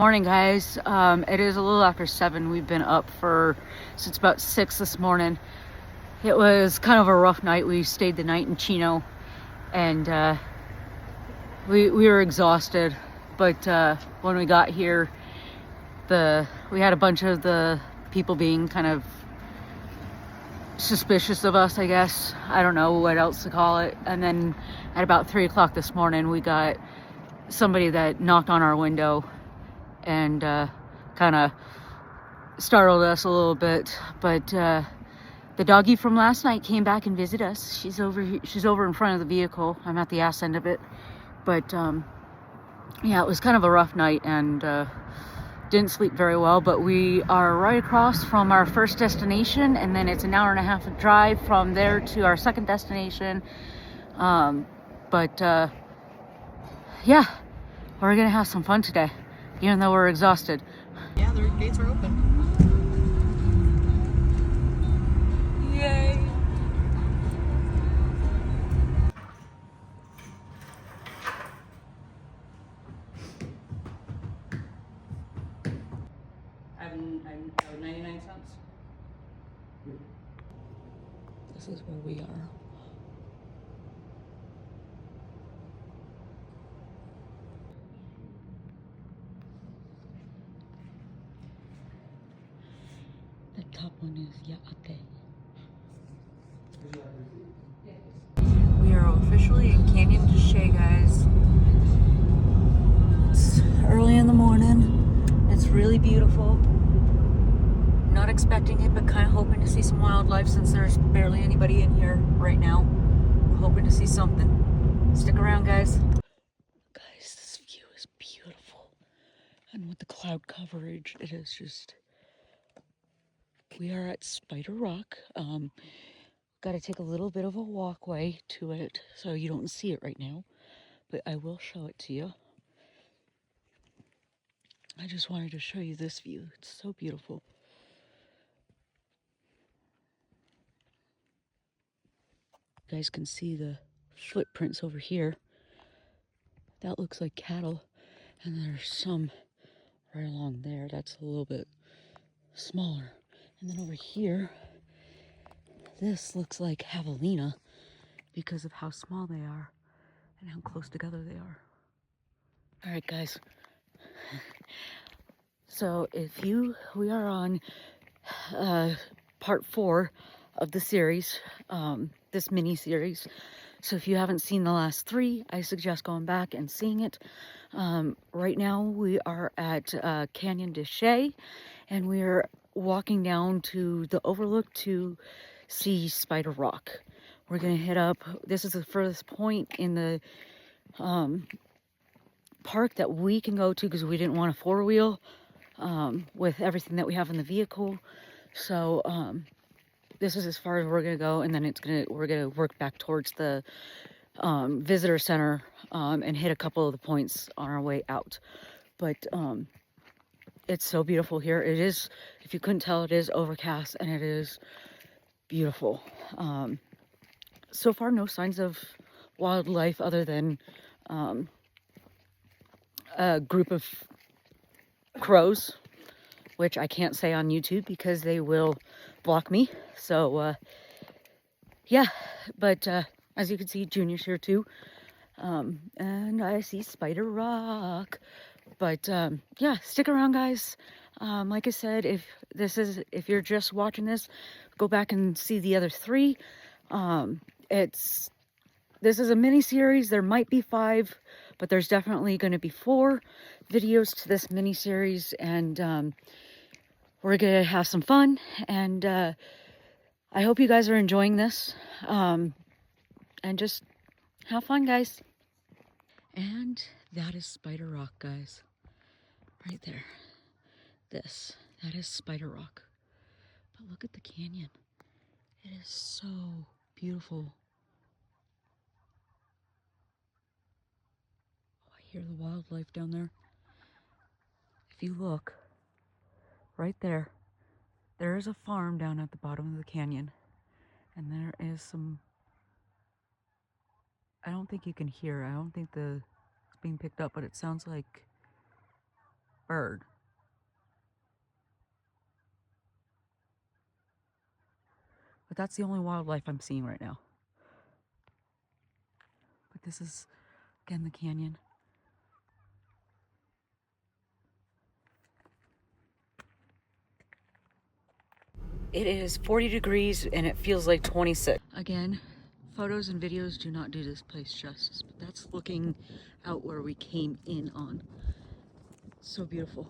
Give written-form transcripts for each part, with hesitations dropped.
Morning, guys. It is a little after 7. We've been up since about 6 this morning. It was kind of a rough night. We stayed the night in Chino, and we were exhausted. But when we got here, we had a bunch of the people being kind of suspicious of us, I guess. I don't know what else to call it. And then at about 3 o'clock this morning, we got somebody that knocked on our window and kind of startled us a little bit. But the doggy from last night came back and visited us. She's over in front of the vehicle. I'm at the ass end of it. But yeah, it was kind of a rough night, and didn't sleep very well. But we are right across from our first destination, and then it's an hour and a half drive from there to our second destination. But yeah, we're gonna have some fun today, even though we're exhausted. Yeah, their gates are open. Yay! I have 99 cents. This is where we are. The top one is Yaate. We are officially in Canyon de Chelly, guys. It's early in the morning. It's really beautiful. Not expecting it, but kind of hoping to see some wildlife since there's barely anybody in here right now. We're hoping to see something. Stick around, guys. Guys, this view is beautiful. And with the cloud coverage, it is just... We are at Spider Rock. Got to take a little bit of a walkway to it, so you don't see it right now, but I will show it to you. I just wanted to show you this view. It's so beautiful. You guys can see the footprints over here. That looks like cattle, and there's some right along there. That's a little bit smaller. And then over here, this looks like javelina because of how small they are and how close together they are. All right, guys. So we are on part 4 of the series, this mini series. So if you haven't seen the last 3, I suggest going back and seeing it. Right now we are at Canyon de Chelly, and we are walking down to the overlook to see Spider Rock. We're gonna hit up, this is the furthest point in the park that we can go to because we didn't want a 4-wheel with everything that we have in the vehicle. So this is as far as we're gonna go, and then we're gonna work back towards the visitor center and hit a couple of the points on our way out. But it's so beautiful here. It is, if you couldn't tell, it is overcast, and it is beautiful. So far, no signs of wildlife other than a group of crows, which I can't say on YouTube because they will block me. So yeah, but as you can see, Junior's here too, and I see Spider Rock. But yeah, stick around, guys. Like I said, if you're just watching this, go back and see the other 3. This is a mini series. There might be 5, but there's definitely going to be 4 videos to this mini series, and we're gonna have some fun. And I hope you guys are enjoying this, and just have fun, guys. And that is Spider Rock, guys, right there. That is Spider Rock. But look at the canyon. It is so beautiful. Oh, I hear the wildlife down there. If you look right there, there is a farm down at the bottom of the canyon, and there is some, I don't think you can hear, I don't think it's being picked up, but it sounds like bird. But that's the only wildlife I'm seeing right now. But this is, again, the canyon. It is 40 degrees and it feels like 26. Again, photos and videos do not do this place justice, but that's looking out where we came in on. So beautiful.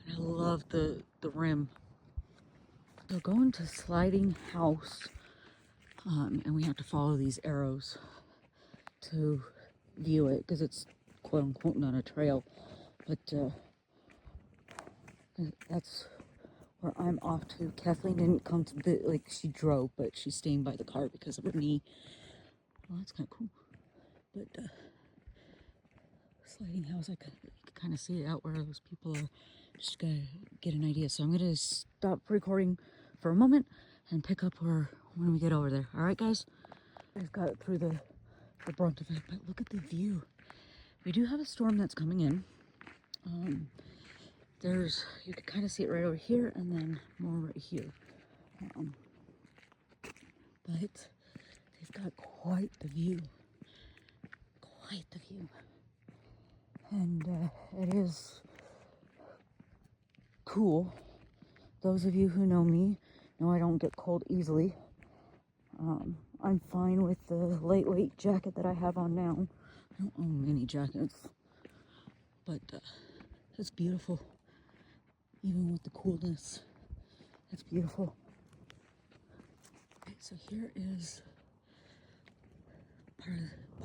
And I love the rim. So going to Sliding House, and we have to follow these arrows to view it because it's quote unquote not a trail, but that's where I'm off to. Kathleen didn't come to the, like, she drove, but she's staying by the car because of her knee. Well, that's kind of cool. But Sliding House, you can kind of see it out where those people are. Just gotta get an idea. So I'm gonna stop recording for a moment and pick up where when we get over there. All right, guys. We've got it through the brunt of it, but look at the view. We do have a storm that's coming in. You can kind of see it right over here and then more right here. But they've got quite the view. Quite the view. And it is cool. Those of you who know me know I don't get cold easily. I'm fine with the lightweight jacket that I have on now. I don't own many jackets, but it's beautiful. Even with the coolness, it's beautiful. Okay, so here is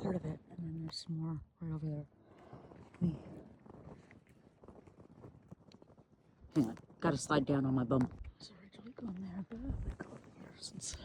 part of it, and then there's some more right over there. Hang on, gotta slide down on my bum. So originally going there, but we go over here since.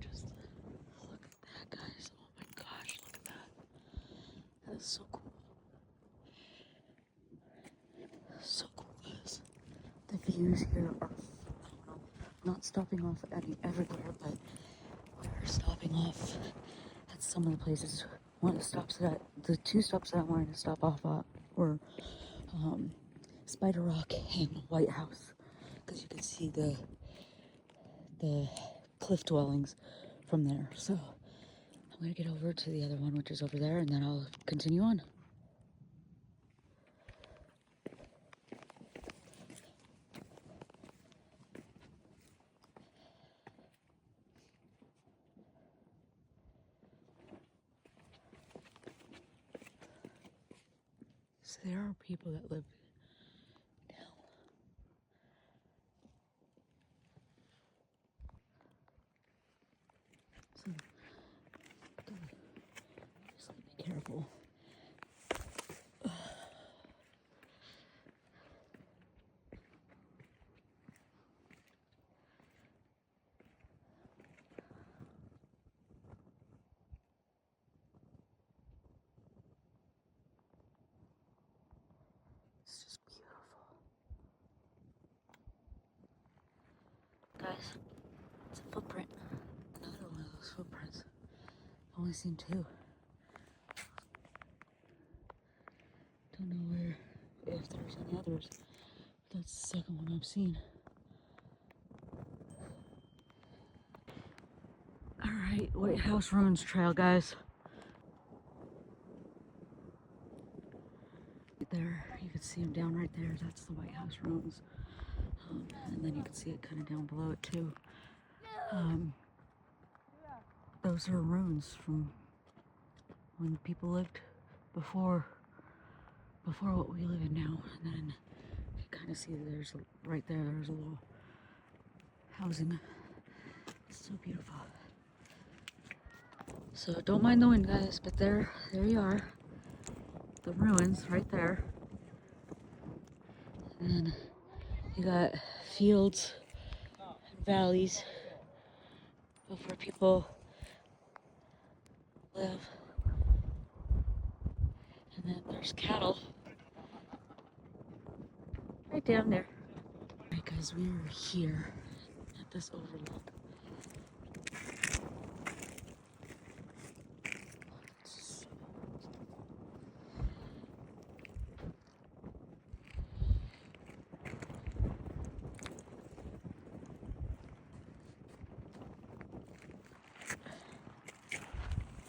Just look at that, guys. Oh my gosh, look at that. That is so cool. So cool, guys. The views here are phenomenal. Not stopping off everywhere, but we're stopping off at some of the places. The two stops that I wanted to stop off at were Spider Rock and White House, because you can see the cliff dwellings from there. So I'm gonna get over to the other one, which is over there, and then I'll continue on. So there are people that live down. So just be careful. It's just beautiful. Guys, it's a footprint. Another one of those footprints. I've only seen two. Don't know if there's any others. That's the second one I've seen. Alright, White House Ruins Trail, guys. There, you can see them down right there. That's the White House Ruins. And then you can see it kind of down below it too. Those are ruins from when people lived before what we live in now. And then you kind of see there's right there, there's a little housing. It's so beautiful. So don't mind the wind, guys, but there you are. The ruins right there. And then you got fields and valleys of where people live. And then there's cattle right down there. Alright guys, we are here at this overlook.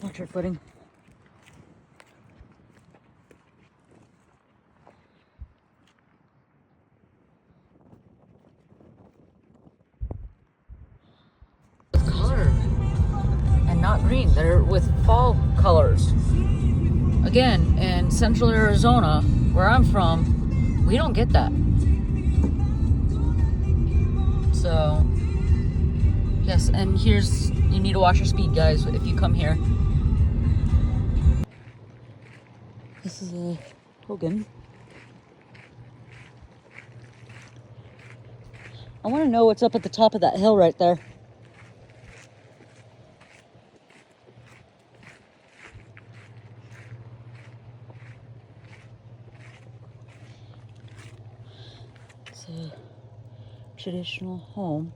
Watch your footing. Color and not green. They're with fall colors. Again, in Central Arizona, where I'm from, we don't get that. So, yes, and here's, you need to watch your speed, guys, if you come here. This is a Hogan. I want to know what's up at the top of that hill right there. It's a traditional home.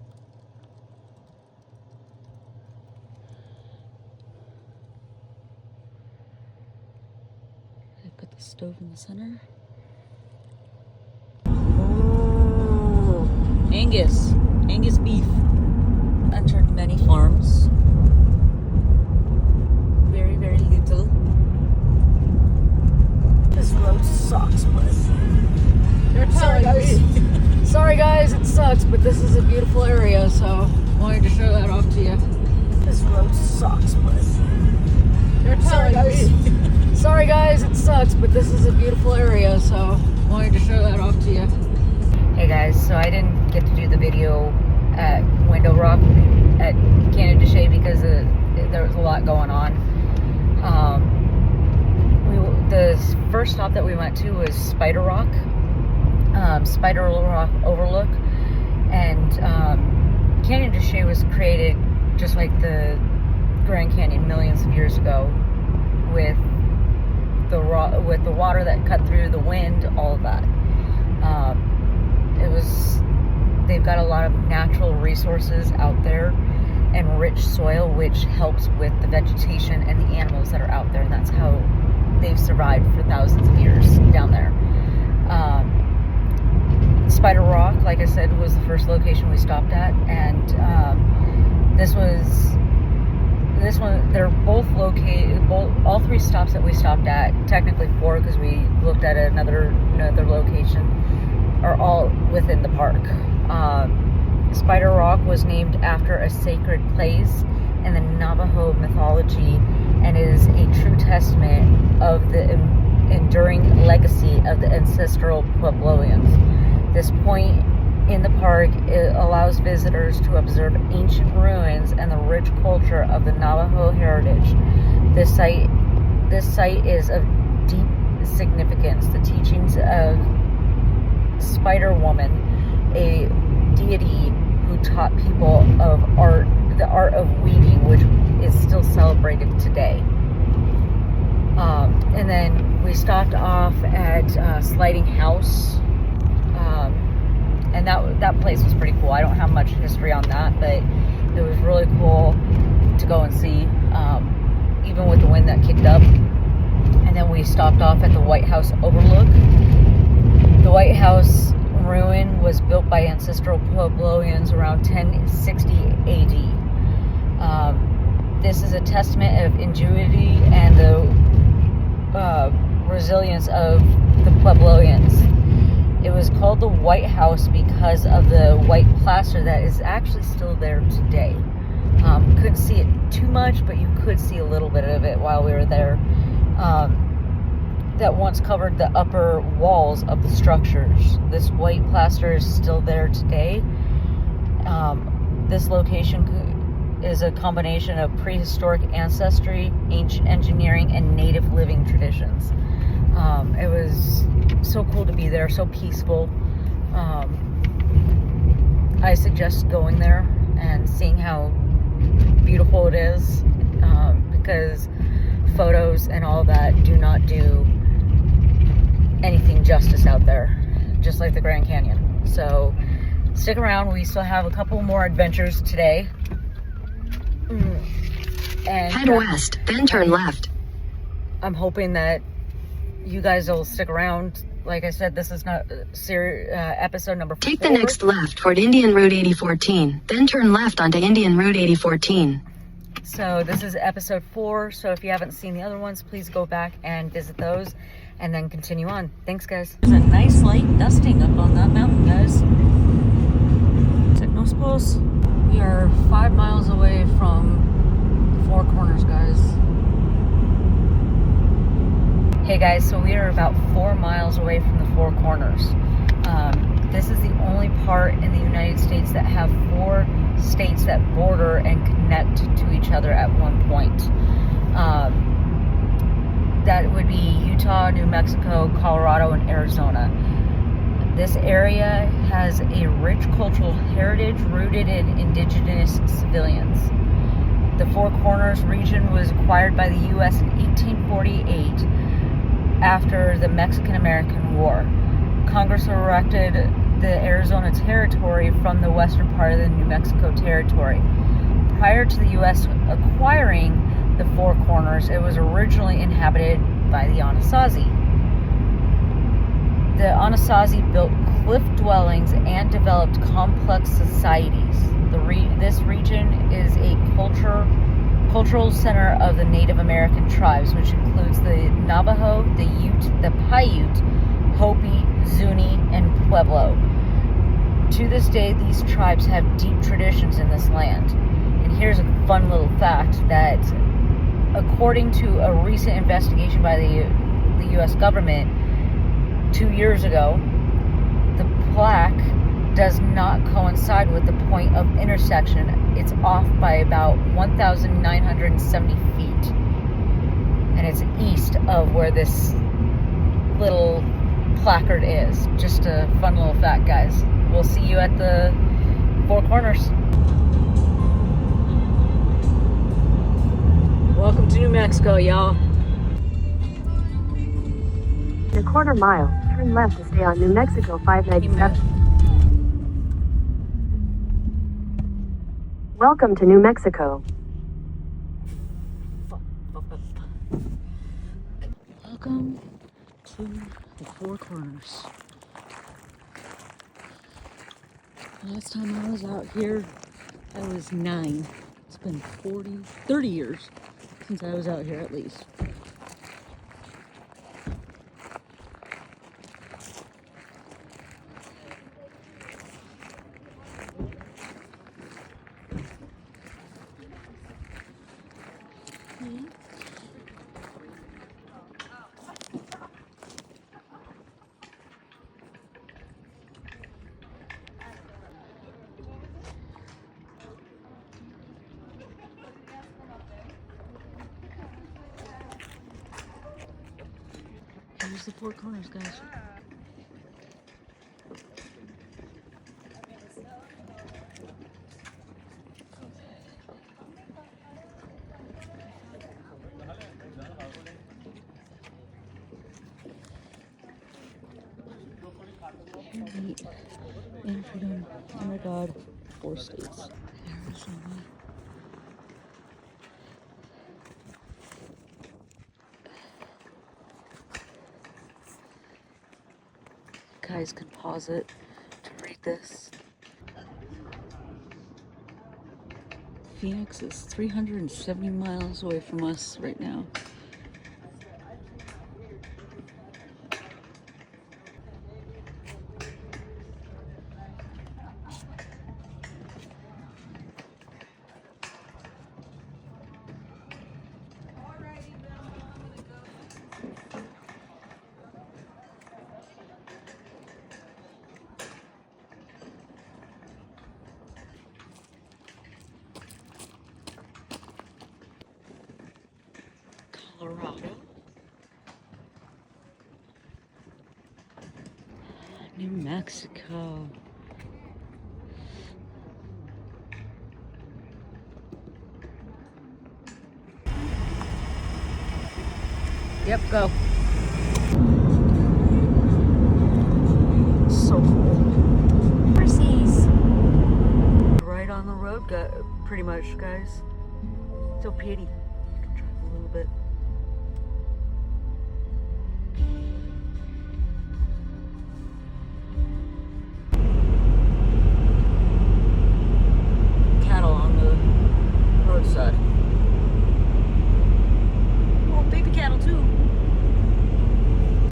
They put the stove in the center. Oh, Angus beef. Entered many farms. Very, very little. This road sucks, but sorry guys, it sucks, but this is a beautiful area, so I wanted to show that off to you. This road sucks, but sorry guys, it sucks, but this is a beautiful area, so I wanted to show that off to you. Hey guys, so I didn't get to do the video at Window Rock at Canyon de Chelly because there was a lot going on. The first stop that we went to was Spider Rock Overlook, and Canyon de Chelly was created just like the Grand Canyon millions of years ago, with the water that cut through, the wind, all of that. They've got a lot of natural resources out there and rich soil, which helps with the vegetation and the animals that are out there, and that's how they've survived for thousands of years down there. Spider Rock, like I said, was the first location we stopped at, and they're both located, all three stops that we stopped at, technically four because we looked at another location, are all within the park. Spider Rock was named after a sacred place in the Navajo mythology and is a true testament of the enduring legacy of the ancestral Puebloans. This point in the park, it allows visitors to observe ancient ruins and the rich culture of the Navajo heritage. This site is of deep significance. The teachings of Spider Woman, a deity who taught people of the art of weaving, which is still celebrated today. And then we stopped off at Sliding House. And that place was pretty cool. I don't have much history on that, but it was really cool to go and see, even with the wind that kicked up. And then we stopped off at the White House Overlook. The White House ruin was built by ancestral Puebloans around 1060 AD. This is a testament of ingenuity and the resilience of the Puebloans. It was called the White House because of the white plaster that is actually still there today. Couldn't see it too much, but you could see a little bit of it while we were there. That once covered the upper walls of the structures. This white plaster is still there today. this location is a combination of prehistoric ancestry, ancient engineering, and native living traditions. It was so cool to be there, so peaceful. I suggest going there and seeing how beautiful it is, because photos and all that do not do anything justice out there, just like the Grand Canyon. So stick around, we still have a couple more adventures today. And head west, then turn left. I'm hoping that you guys will stick around. Like I said, this is not episode number 4. Take the next left toward Indian Road 8014, then turn left onto Indian Road 8014. So this is episode 4, so if you haven't seen the other ones, please go back and visit those, and then continue on. Thanks, guys. There's a nice light dusting up on that mountain, guys. Is it no suppose? We are 5 miles away from the Four Corners, guys. Hey guys, so we are about 4 miles away from the Four Corners. This is the only part in the United States that have 4 states that border and connect to each other at one point. That would be Utah, New Mexico, Colorado, and Arizona. This area has a rich cultural heritage rooted in indigenous civilians. The Four Corners region was acquired by the U.S. in 1848 after the Mexican-American War. Congress erected the Arizona Territory from the western part of the New Mexico Territory. Prior to the U.S. acquiring the Four Corners, it was originally inhabited by the Anasazi. The Anasazi built cliff dwellings and developed complex societies. This region is a cultural center of the Native American tribes, which includes the Navajo, the Ute, the Paiute, Hopi, Zuni, and Pueblo. To this day, these tribes have deep traditions in this land. And here's a fun little fact that according to a recent investigation by the U.S. government 2 years ago, the plaque does not coincide with the point of intersection. It's off by about 1,970 feet. And it's east of where this little placard is. Just a fun little fact, guys. We'll see you at the Four Corners. Welcome to New Mexico, y'all. In a quarter mile, turn left to stay on New Mexico 597. Welcome to New Mexico. Welcome to the Four Corners. Last time I was out here, I was 9. It's been 30 years since I was out here at least. Here's the Four Corners, guys. Here we in freedom, oh my God, 4 states. Arizona. Guys can pause it to read this. Phoenix is 370 miles away from us right now. Colorado. New Mexico. Yep, go. So cool. Horsies. Right on the road, pretty much, guys. So pretty. You can drive a little bit. Cattle on the roadside. Oh, baby cattle too.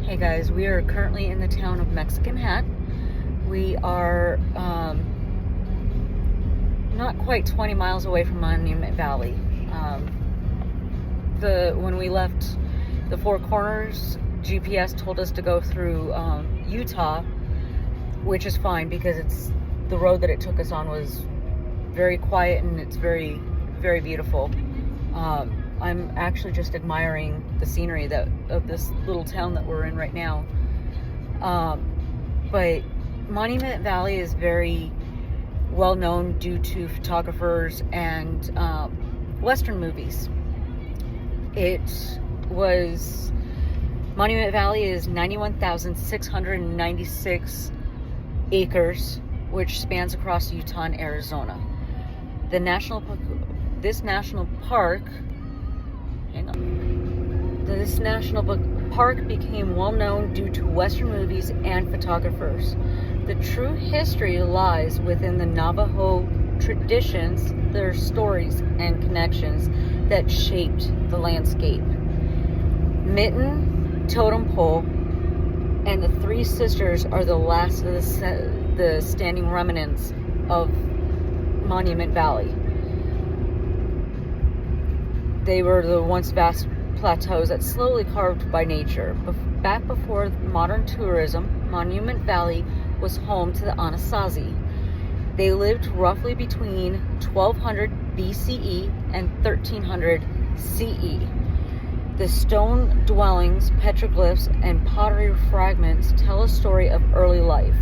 Hey guys, we are currently in the town of Mexican Hat. We are not quite 20 miles away from Monument Valley. When we left the Four Corners, GPS told us to go through Utah, which is fine because the road that it took us on was very quiet and it's very, very beautiful. I'm actually just admiring the scenery of this little town that we're in right now. But Monument Valley is very well known due to photographers and Western movies. Monument Valley is 91,696 acres, which spans across Utah and Arizona. This national park became well known due to Western movies and photographers. The true history lies within the Navajo traditions, their stories and connections that shaped the landscape. Mitten, Totem Pole, and the Three Sisters are the last of the standing remnants of Monument Valley. They were the once vast plateaus that slowly carved by nature. Back before modern tourism, Monument Valley was home to the Anasazi. They lived roughly between 1200 BCE and 1300 CE. The stone dwellings, petroglyphs, and pottery fragments tell a story of early life.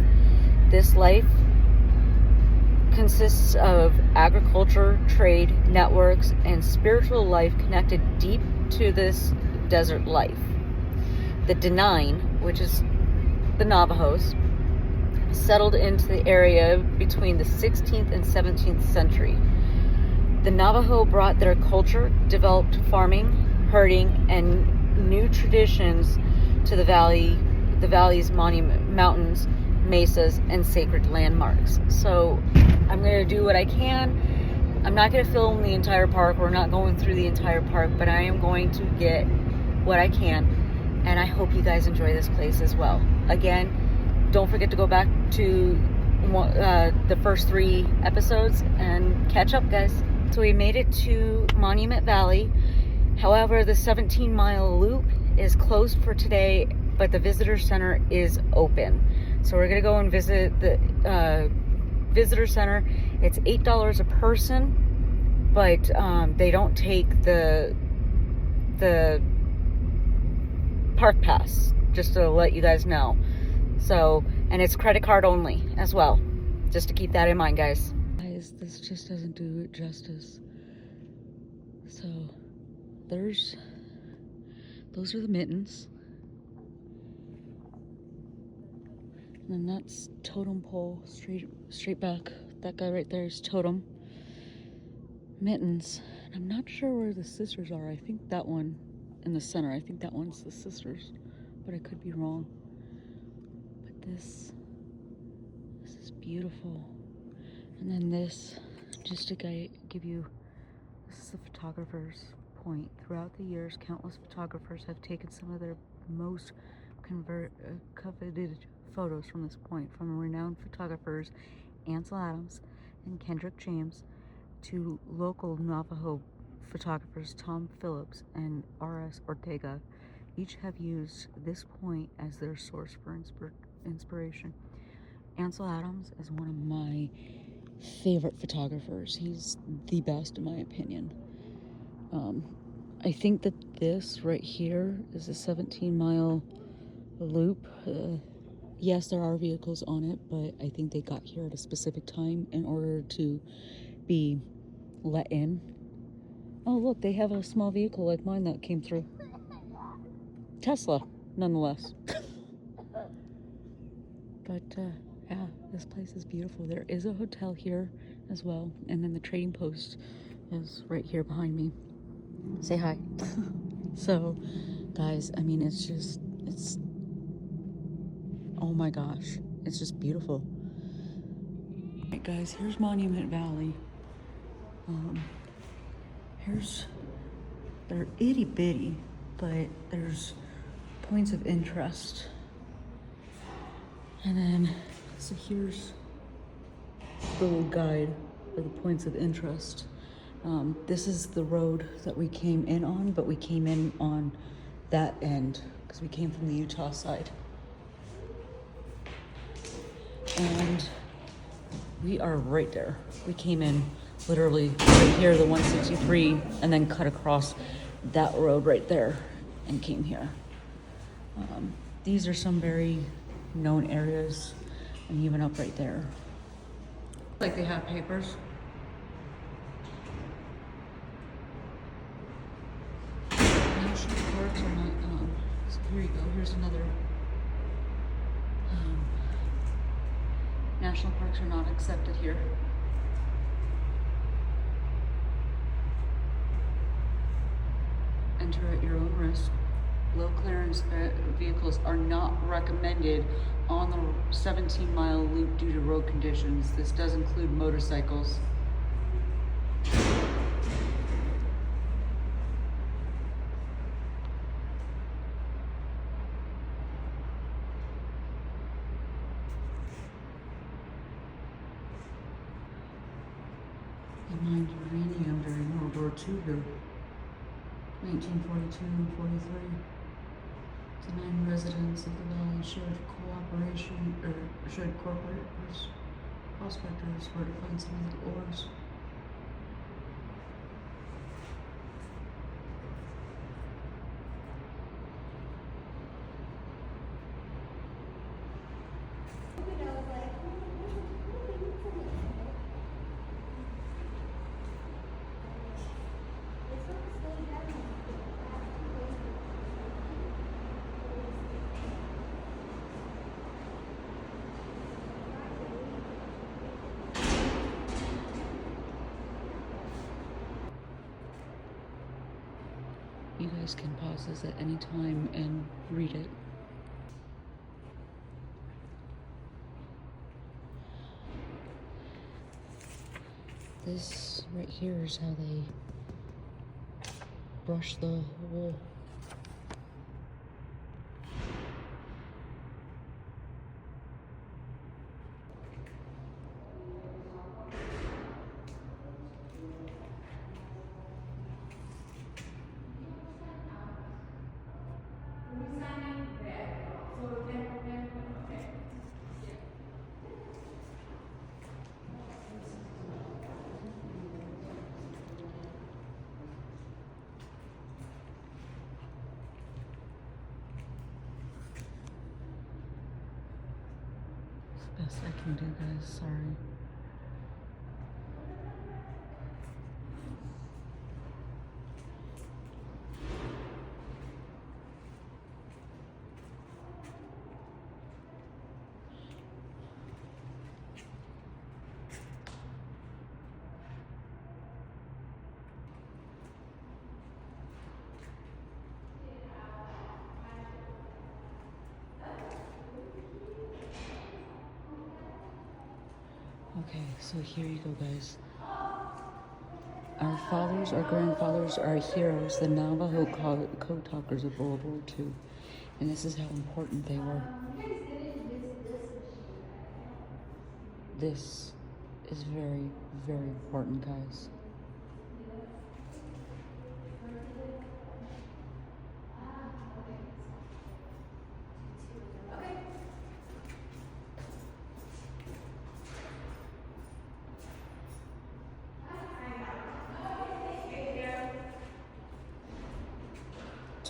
This life consists of agriculture, trade, networks, and spiritual life connected deep to this desert life. The Denine, which is the Navajos, settled into the area between the 16th and 17th century. The Navajo brought their culture, developed farming, herding, and new traditions to the valley's mountains, mesas, and sacred landmarks. So I'm going to do what I can. I'm not going to film the entire park. We're not going through the entire park, but I am going to get what I can. And I hope you guys enjoy this place as well. Again, don't forget to go back to the first 3 episodes and catch up, guys. So we made it to Monument Valley. However, the 17-mile loop is closed for today, but the visitor center is open. So we're going to go and visit the visitor center. It's $8 a person, but they don't take the park pass, just to let you guys know. So, and it's credit card only as well, just to keep that in mind, guys. Guys, this just doesn't do it justice. So those are the mittens, and then that's Totem Pole, straight back. That guy right there is Totem. Mittens, and I'm not sure where the sisters are. I think that one in the center, I think that one's the sisters, but I could be wrong. But this is beautiful. And then this, just to give you, this is the photographer's point. Throughout the years, countless photographers have taken some of their most coveted photos from this point, from renowned photographers Ansel Adams and Kendrick James to local Navajo photographers Tom Phillips and R.S. Ortega. Each have used this point as their source for inspiration. Ansel Adams is one of my favorite photographers. He's the best in my opinion. I think that this right here is a 17-mile loop. Yes, there are vehicles on it, but I think they got here at a specific time in order to be let in. Oh, look, they have a small vehicle like mine that came through. Tesla, nonetheless. But yeah, this place is beautiful. There is a hotel here as well, and then the trading post is right here behind me. Say hi. So, guys, I mean, it's oh my gosh, it's just beautiful. All right, guys, here's Monument Valley. They're itty bitty, but there's points of interest. And then, so here's the little guide for the points of interest. This is the road that we came in on, but we came in on that end because we came from the Utah side. And we are right there. We came in literally right here, the 163, and then cut across that road right there and came here. These are some very known areas, and even up right there. Like they have papers. National parks are not, so here you go, here's another. National parks are not accepted here. Enter at your own risk. Low clearance vehicles are not recommended on the 17-mile loop due to road conditions. This does include motorcycles. They mined uranium during World War II here. 1942 and 43. The 9 residents of the valley showed corporate prospectors where to find some of the ores. You guys can pause this at any time and read it. This right here is how they brush the wool. Best I can do, guys. Sorry. Okay, so here you go, guys. Our fathers, our grandfathers, our heroes, the Navajo code talkers of World War II. And this is how important they were. This is very, very important, guys.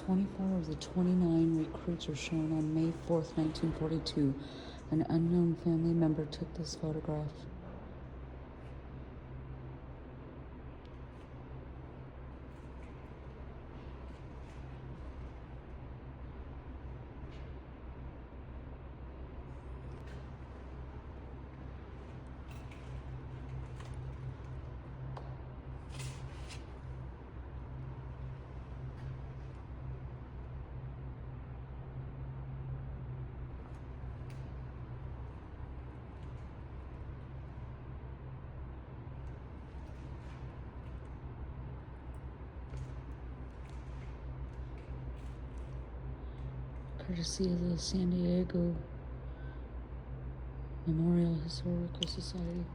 24 of the 29 recruits are shown on May 4th, 1942. An unknown family member took this photograph. Courtesy of the San Diego Memorial Historical Society.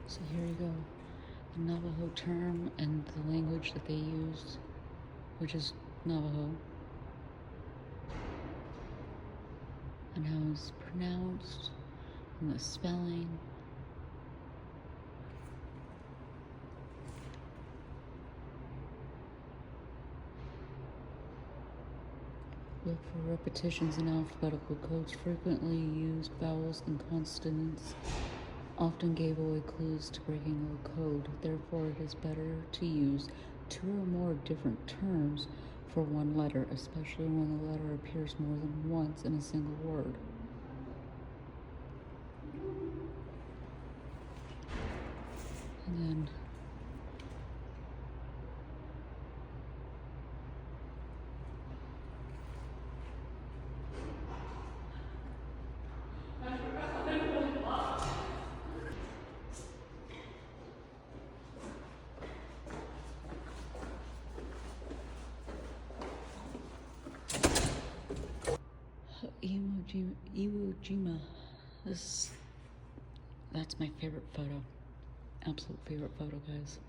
So here you go, the Navajo term and the language that they used, which is Navajo, and how it's pronounced, and the spelling. Look for repetitions in alphabetical codes. Frequently used vowels and consonants often gave away clues to breaking a code. Therefore, it is better to use 2 or more different terms for one letter, especially when the letter appears more than once in a single word. And then Iwo Jima. That's my favorite photo. Absolute favorite photo, guys.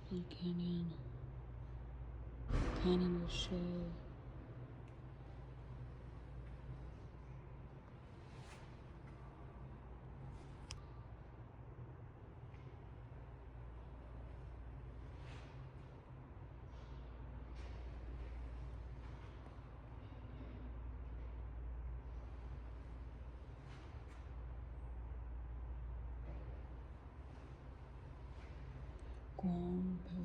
Blue Canyon. Canyon will show. Guam, Peru.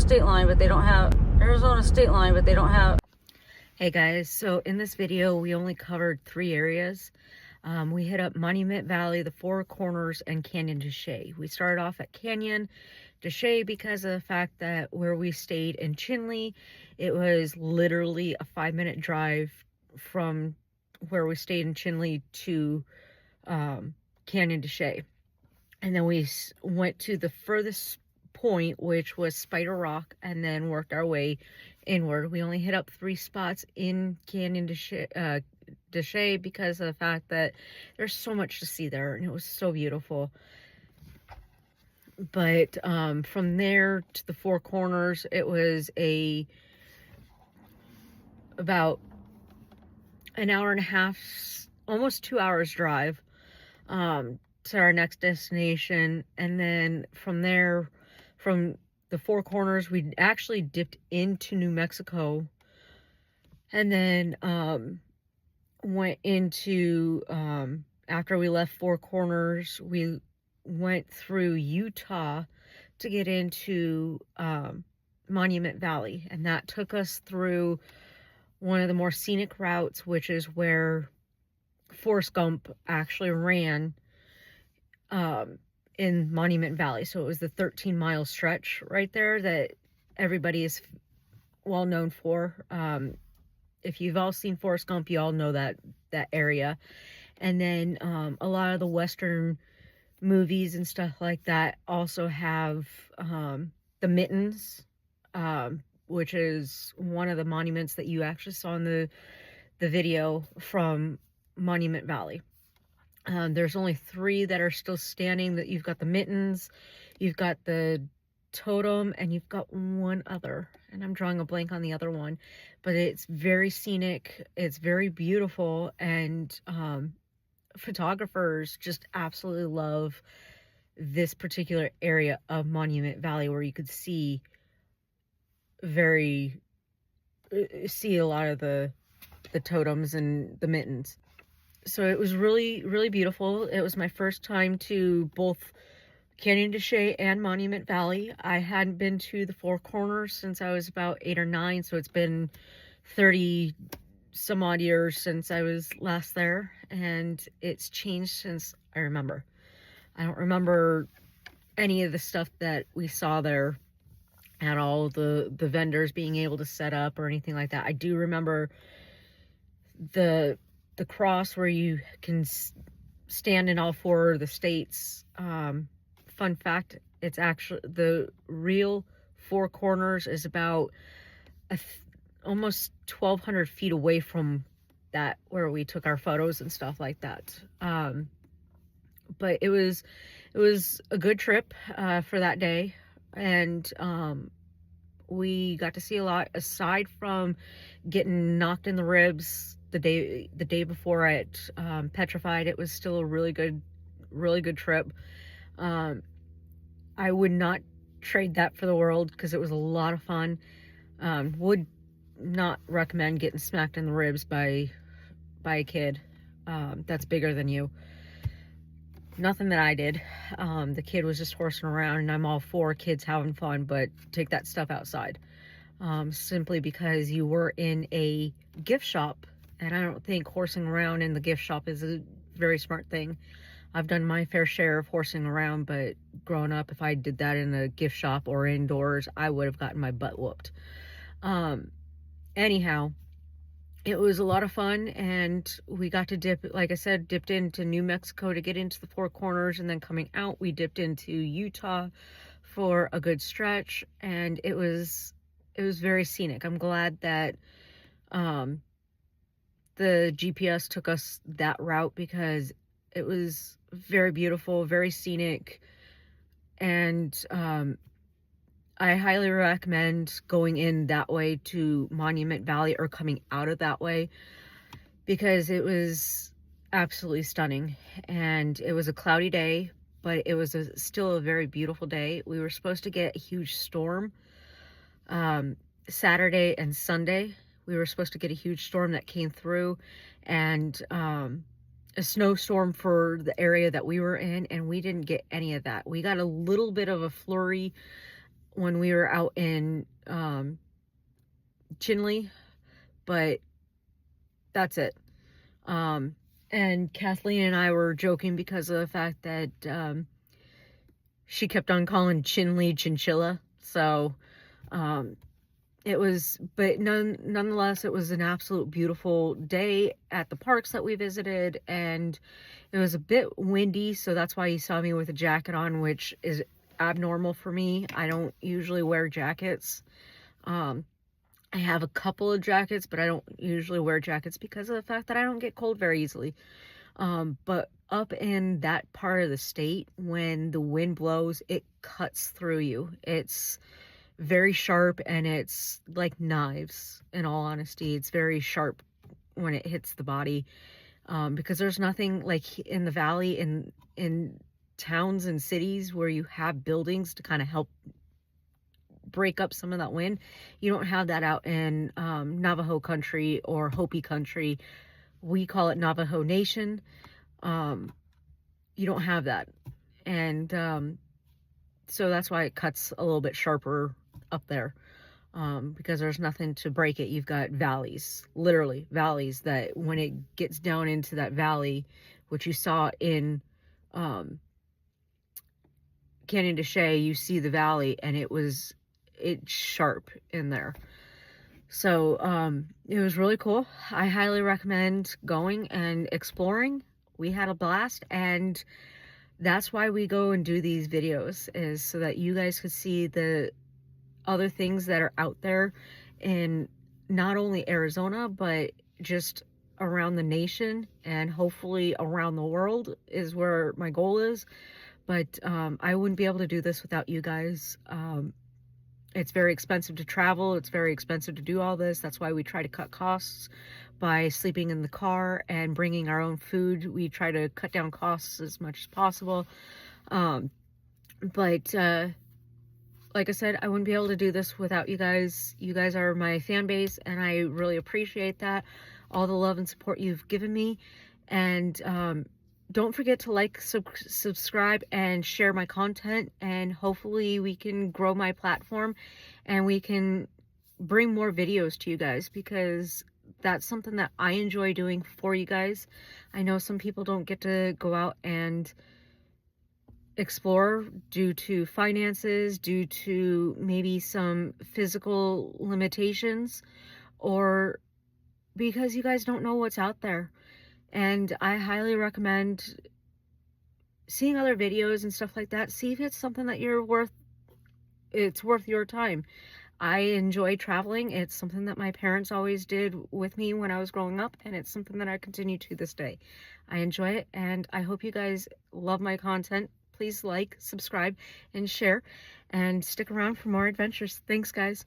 state line, but they don't have Arizona state line, but they don't have. Hey guys, so in this video we only covered 3 areas. We hit up Monument Valley, the Four Corners, and Canyon de Chelly. We started off at Canyon de Chelly because of the fact that where we stayed in Chinle, it was literally a 5-minute drive from where we stayed in Chinle to Canyon de Chelly. And then we went to the furthest point, which was Spider Rock, and then worked our way inward. We only hit up 3 spots in Canyon de Chelly because of the fact that there's so much to see there, and it was so beautiful. But from there to the Four Corners, it was about an hour and a half, almost 2 hours drive to our next destination. And then from there, from the Four Corners, we actually dipped into New Mexico, and then went into, after we left Four Corners, we went through Utah to get into Monument Valley, and that took us through one of the more scenic routes, which is where Forrest Gump actually ran in Monument Valley. So it was the 13-mile stretch right there that everybody is well known for. If you've all seen Forrest Gump, you all know that area. And then a lot of the Western movies and stuff like that also have the Mittens, which is one of the monuments that you actually saw in the video from Monument Valley. There's only 3 that are still standing. That you've got the Mittens, you've got the Totem, and you've got one other, and I'm drawing a blank on the other one, but it's very scenic, it's very beautiful, and photographers just absolutely love this particular area of Monument Valley, where you could see a lot of the totems and the Mittens. So it was really, really beautiful. It was my first time to both Canyon de Chelly and Monument Valley. I hadn't been to the Four Corners since I was about 8 or 9, so it's been 30 some odd years since I was last there, and it's changed since I remember. I don't remember any of the stuff that we saw there at all, the vendors being able to set up or anything like that. I do remember the cross where you can stand in all 4 of the states. Fun fact, it's actually the real Four Corners is about almost 1,200 feet away from that where we took our photos and stuff like that. But it was a good trip for that day, and we got to see a lot. Aside from getting knocked in the ribs the day before at Petrified, it was still a really good trip. I would not trade that for the world because it was a lot of fun. Would not recommend getting smacked in the ribs by a kid that's bigger than you. Nothing that I did. The kid was just horsing around, and I'm all for kids having fun, but take that stuff outside. Simply because you were in a gift shop, and I don't think horsing around in the gift shop is a very smart thing. I've done my fair share of horsing around, but growing up, if I did that in a gift shop or indoors, I would have gotten my butt whooped. Anyhow, it was a lot of fun, and we got to dipped into New Mexico to get into the Four Corners, and then coming out, we dipped into Utah for a good stretch, and it was very scenic. I'm glad that the GPS took us that route because it was very beautiful, very scenic, and I highly recommend going in that way to Monument Valley or coming out of that way because it was absolutely stunning. And it was a cloudy day, but it was still a very beautiful day. We were supposed to get a huge storm Saturday and Sunday. We were supposed to get a huge storm that came through, and a snowstorm for the area that we were in, and we didn't get any of that. We got a little bit of a flurry when we were out in Chinle, but that's it. And Kathleen and I were joking because of the fact that she kept on calling Chinle chinchilla. So it was, but nonetheless, it was an absolute beautiful day at the parks that we visited, and it was a bit windy, so that's why you saw me with a jacket on, which is abnormal for me. I don't usually wear jackets. I have a couple of jackets, but I don't usually wear jackets because of the fact that I don't get cold very easily. But up in that part of the state, when the wind blows, it cuts through you. It's very sharp, and it's like knives, in all honesty. It's very sharp when it hits the body, because there's nothing like in the valley, in towns and cities where you have buildings to kind of help break up some of that wind. You don't have that out in Navajo country or Hopi country. We call it Navajo Nation. You don't have that, and so that's why it cuts a little bit sharper up there, because there's nothing to break it. You've got valleys, literally valleys, that when it gets down into that valley, which you saw in Canyon de Chelly, you see the valley, and it's sharp in there. So it was really cool. I highly recommend going and exploring. We had a blast, and that's why we go and do these videos, is so that you guys could see the other things that are out there in not only Arizona, but just around the nation, and hopefully around the world is where my goal is. But I wouldn't be able to do this without you guys. It's very expensive to travel. It's very expensive to do all this. That's why we try to cut costs by sleeping in the car and bringing our own food. We try to cut down costs as much as possible. But like I said, I wouldn't be able to do this without you guys. You guys are my fan base, and I really appreciate that. All the love and support you've given me. And don't forget to like, subscribe, and share my content, and hopefully we can grow my platform and we can bring more videos to you guys, because that's something that I enjoy doing for you guys. I know some people don't get to go out and explore due to finances, due to maybe some physical limitations, or because you guys don't know what's out there. And I highly recommend seeing other videos and stuff like that. See if it's something that it's worth your time. I enjoy traveling. It's something that my parents always did with me when I was growing up, and it's something that I continue to this day. I enjoy it, and I hope you guys love my content. Please like, subscribe, and share, and stick around for more adventures. Thanks, guys.